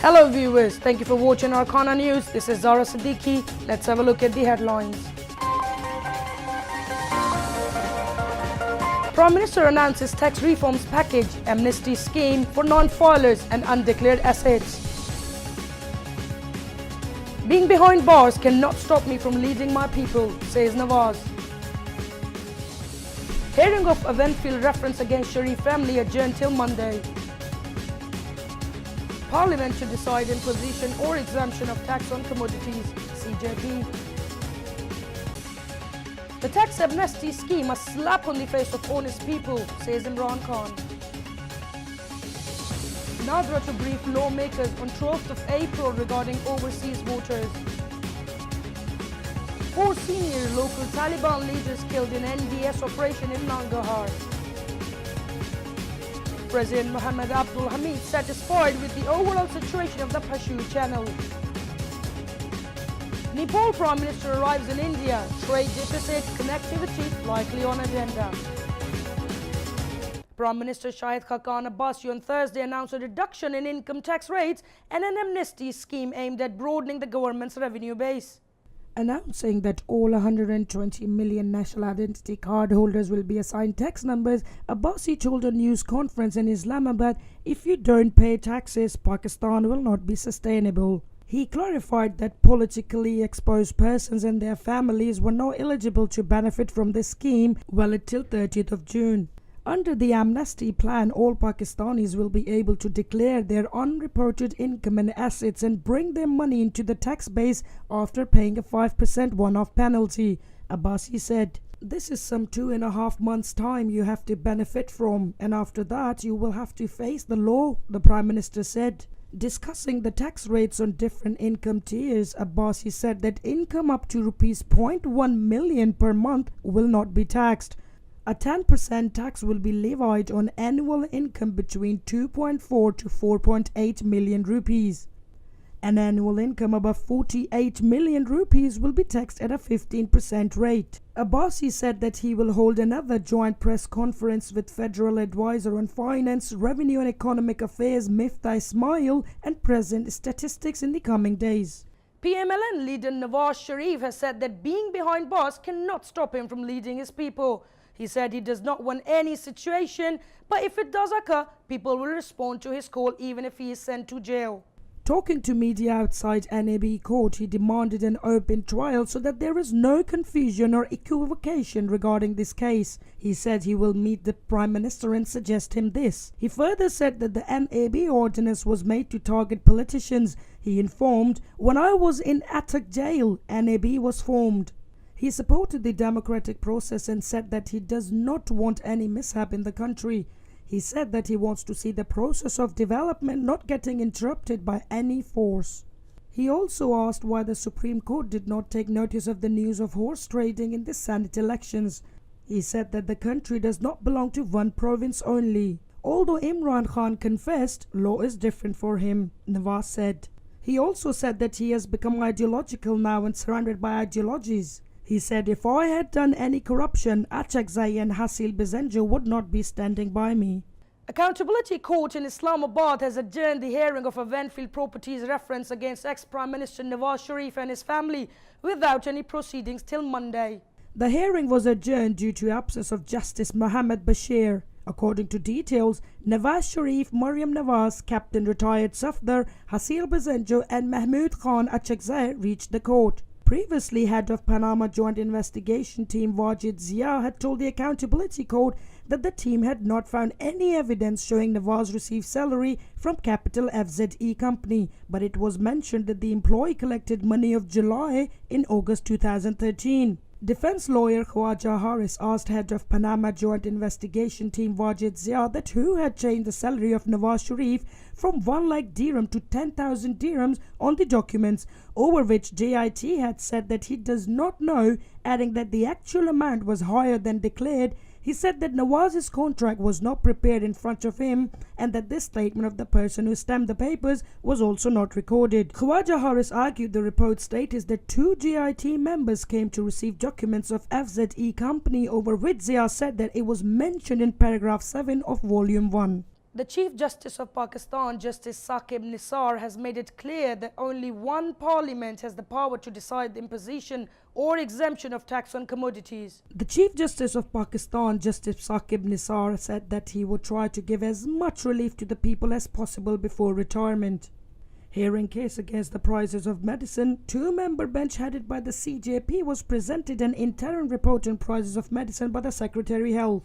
Hello viewers, thank you for watching Arcana News. This is Zara Siddiqui. Let's have a look at the headlines. Prime Minister announces tax reforms package, amnesty scheme for non-filers and undeclared assets. Being behind bars cannot stop me from leading my people, says Nawaz. Hearing of event-field reference against Sharif family adjourned till Monday. Parliament should decide imposition or exemption of tax on commodities, CJP. The tax amnesty scheme a slap on the face of honest people, says Imran Khan. Nadra to brief lawmakers on 12th of April regarding overseas voters. 4 senior local Taliban leaders killed in NDS operation in Nangarhar. President Mohammed Abdul Hamid satisfied with the overall situation of the Pashto Channel. Nepal Prime Minister arrives in India. Trade deficit, connectivity likely on agenda. Prime Minister Shahid Khaqan Abbasi on Thursday announced a reduction in income tax rates and an amnesty scheme aimed at broadening the government's revenue base. Announcing that all 120 million national identity card holders will be assigned tax numbers, Abbasi told a news conference in Islamabad, "If you don't pay taxes, Pakistan will not be sustainable." He clarified that politically exposed persons and their families were not eligible to benefit from this scheme valid till 30th of June. Under the amnesty plan, all Pakistanis will be able to declare their unreported income and assets and bring their money into the tax base after paying a 5% one-off penalty, Abbasi said. "This is some 2.5 months' time you have to benefit from, and after that you will have to face the law," the Prime Minister said. Discussing the tax rates on different income tiers, Abbasi said that income up to Rs 0.1 million per month will not be taxed. A 10% tax will be levied on annual income between 2.4 to 4.8 million rupees. An annual income above 48 million rupees will be taxed at a 15% rate. Abbasi said that he will hold another joint press conference with Federal Advisor on Finance, Revenue and Economic Affairs Miftah Ismail and present statistics in the coming days. PMLN leader Nawaz Sharif has said that being behind bars cannot stop him from leading his people. He said he does not want any situation, but if it does occur, people will respond to his call even if he is sent to jail. Talking to media outside NAB court, he demanded an open trial so that there is no confusion or equivocation regarding this case. He said he will meet the Prime Minister and suggest him this. He further said that the NAB ordinance was made to target politicians. He informed, "When I was in Attock jail, NAB was formed." He supported the democratic process and said that he does not want any mishap in the country. He said that he wants to see the process of development not getting interrupted by any force. He also asked why the Supreme Court did not take notice of the news of horse trading in the Senate elections. He said that the country does not belong to one province only. Although Imran Khan confessed, law is different for him, Nawaz said. He also said that he has become ideological now and surrounded by ideologies. He said, "If I had done any corruption, Achakzai and Hasil Bizenjo would not be standing by me." Accountability Court in Islamabad has adjourned the hearing of Eventfield Properties reference against ex-Prime Minister Nawaz Sharif and his family without any proceedings till Monday. The hearing was adjourned due to absence of Justice Mohammed Bashir. According to details, Nawaz Sharif, Maryam Nawaz, Captain Retired Safdar, Hasil Bizenjo and Mahmood Khan Achakzai reached the court. Previously, head of Panama Joint Investigation Team Wajid Zia had told the Accountability Court that the team had not found any evidence showing Nawaz received salary from Capital FZE Company, but it was mentioned that the employee collected money of July in August 2013. Defense lawyer Khwaja Harris asked head of Panama Joint Investigation Team Wajid Zia that who had changed the salary of Nawaz Sharif from 1 lakh dirham to 10,000 dirhams on the documents, over which JIT had said that he does not know, adding that the actual amount was higher than declared. He said that Nawaz's contract was not prepared in front of him and that this statement of the person who stamped the papers was also not recorded. Khwaja Harris argued the report stated that 2 JIT members came to receive documents of FZE Company, over which Zia said that it was mentioned in paragraph 7 of volume 1. The Chief Justice of Pakistan, Justice Saqib Nisar, has made it clear that only one parliament has the power to decide the imposition or exemption of tax on commodities. The Chief Justice of Pakistan, Justice Saqib Nisar, said that he would try to give as much relief to the people as possible before retirement. Hearing case against the prices of medicine, two-member bench headed by the CJP was presented an interim report on prices of medicine by the Secretary Health.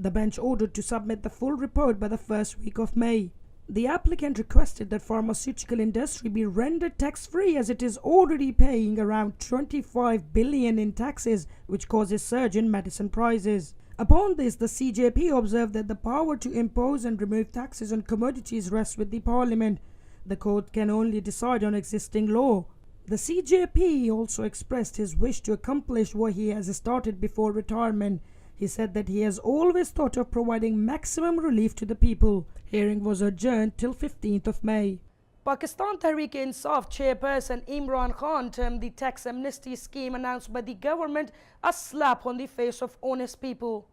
The bench ordered to submit the full report by the first week of May. The applicant requested that pharmaceutical industry be rendered tax-free as it is already paying around 25 billion in taxes, which causes surge in medicine prices. Upon this, the CJP observed that the power to impose and remove taxes on commodities rests with the parliament. The court can only decide on existing law. The CJP also expressed his wish to accomplish what he has started before retirement. He said that he has always thought of providing maximum relief to the people. Hearing was adjourned till 15th of May. Pakistan Tehreek-e-Insaf chairperson Imran Khan termed the tax amnesty scheme announced by the government a slap on the face of honest people.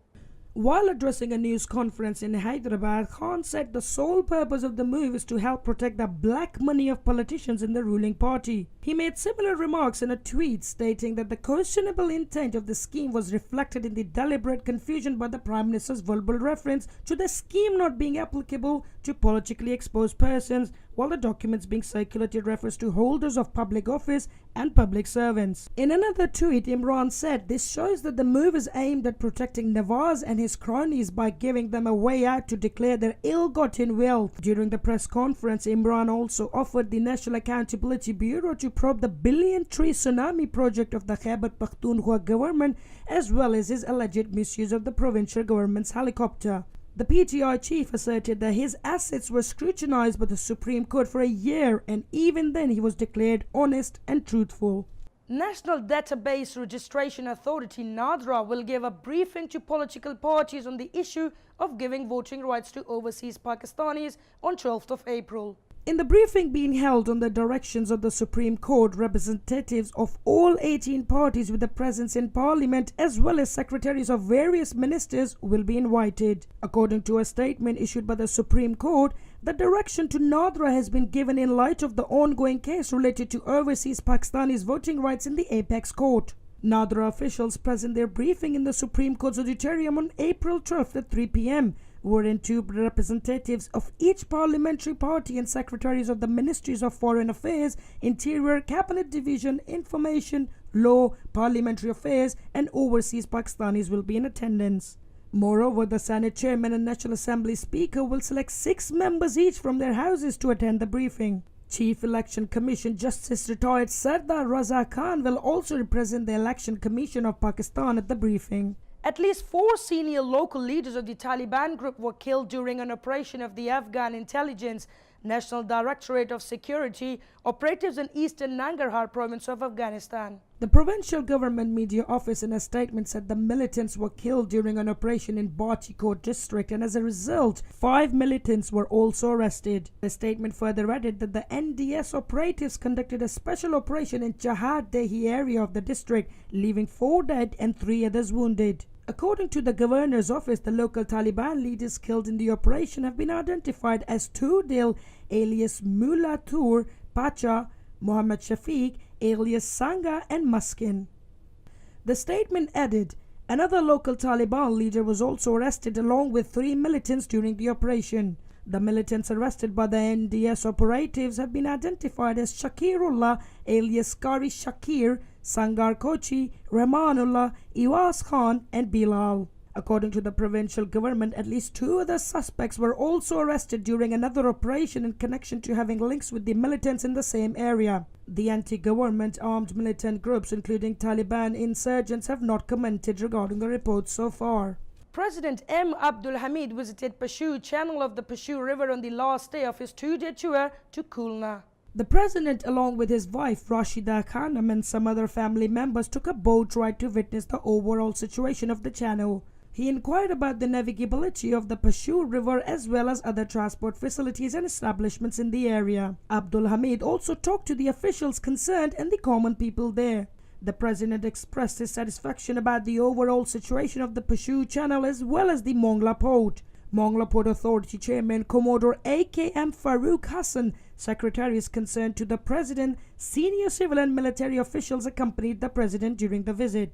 While addressing a news conference in Hyderabad, Khan said the sole purpose of the move is to help protect the black money of politicians in the ruling party. He made similar remarks in a tweet stating that the questionable intent of the scheme was reflected in the deliberate confusion by the Prime Minister's verbal reference to the scheme not being applicable to politically exposed persons, while the documents being circulated refers to holders of public office and public servants. In another tweet, Imran said this shows that the move is aimed at protecting Nawaz and his cronies by giving them a way out to declare their ill-gotten wealth. During the press conference, Imran also offered the National Accountability Bureau to probe the billion-tree tsunami project of the Khyber Pakhtunkhwa government, as well as his alleged misuse of the provincial government's helicopter. The PTI chief asserted that his assets were scrutinized by the Supreme Court for a year, and even then he was declared honest and truthful. National Database Registration Authority (NADRA) will give a briefing to political parties on the issue of giving voting rights to overseas Pakistanis on 12th of April. In the briefing being held on the directions of the Supreme Court, representatives of all 18 parties with a presence in Parliament as well as secretaries of various ministers will be invited. According to a statement issued by the Supreme Court, the direction to NADRA has been given in light of the ongoing case related to overseas Pakistanis' voting rights in the Apex Court. NADRA officials present their briefing in the Supreme Court's auditorium on April 12th at 3 p.m. wherein two representatives of each parliamentary party and secretaries of the Ministries of Foreign Affairs, Interior, Cabinet Division, Information, Law, Parliamentary Affairs and Overseas Pakistanis will be in attendance. Moreover, the Senate Chairman and National Assembly Speaker will select 6 members each from their houses to attend the briefing. Chief Election Commission Justice retired Sardar Raza Khan will also represent the Election Commission of Pakistan at the briefing. At least 4 senior local leaders of the Taliban group were killed during an operation of the Afghan Intelligence, National Directorate of Security, operatives in eastern Nangarhar province of Afghanistan. The provincial government media office in a statement said the militants were killed during an operation in Batikot district, and as a result, 5 militants were also arrested. The statement further added that the NDS operatives conducted a special operation in Chahar Dehi area of the district, leaving 4 dead and 3 others wounded. According to the governor's office, the local Taliban leaders killed in the operation have been identified as Tudil alias Mullah Tur, Pacha, Muhammad Shafiq alias Sangha and Muskin. The statement added, another local Taliban leader was also arrested along with 3 militants during the operation. The militants arrested by the NDS operatives have been identified as Shakirullah alias Kari Shakir, Sangar Kochi, Rahmanullah, Iwas Khan and Bilal. According to the provincial government, at least 2 other suspects were also arrested during another operation in connection to having links with the militants in the same area. The anti-government armed militant groups, including Taliban insurgents, have not commented regarding the reports so far. President M. Abdul Hamid visited Pashu channel of the Pashu River on the last day of his 2-day tour to Khulna. The president, along with his wife Rashida Khanum and some other family members, took a boat ride to witness the overall situation of the channel. He inquired about the navigability of the Pashu River as well as other transport facilities and establishments in the area. Abdul Hamid also talked to the officials concerned and the common people there. The president expressed his satisfaction about the overall situation of the Pashu Channel as well as the Mongla Port. Mongla Port Authority Chairman Commodore A.K.M. Farouk Hassan, secretaries concerned to the President, senior civil and military officials accompanied the President during the visit.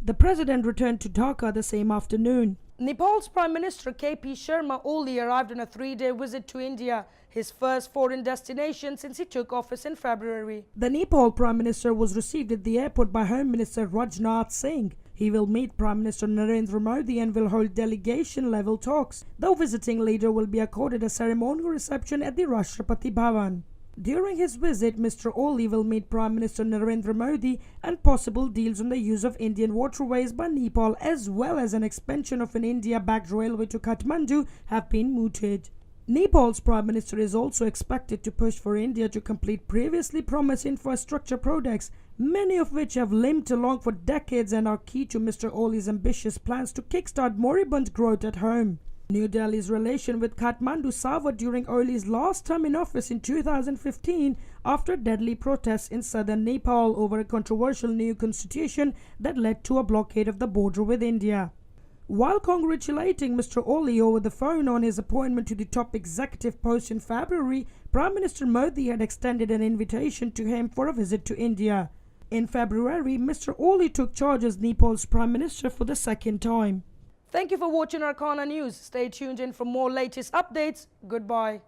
The President returned to Dhaka the same afternoon. Nepal's Prime Minister K.P. Sharma Oli arrived on a 3-day visit to India, his first foreign destination since he took office in February. The Nepal Prime Minister was received at the airport by Home Minister Rajnath Singh. He will meet Prime Minister Narendra Modi and will hold delegation-level talks. The visiting leader will be accorded a ceremonial reception at the Rashtrapati Bhavan. During his visit, Mr. Oli will meet Prime Minister Narendra Modi, and possible deals on the use of Indian waterways by Nepal as well as an expansion of an India-backed railway to Kathmandu have been mooted. Nepal's Prime Minister is also expected to push for India to complete previously promised infrastructure projects, many of which have limped along for decades and are key to Mr. Oli's ambitious plans to kickstart moribund growth at home. New Delhi's relation with Kathmandu soured during Oli's last term in office in 2015 after deadly protests in southern Nepal over a controversial new constitution that led to a blockade of the border with India. While congratulating Mr. Oli over the phone on his appointment to the top executive post in February, Prime Minister Modi had extended an invitation to him for a visit to India. In February, Mr. Oli took charge as Nepal's Prime Minister for the second time. Thank you for watching Arcana News. Stay tuned in for more latest updates. Goodbye.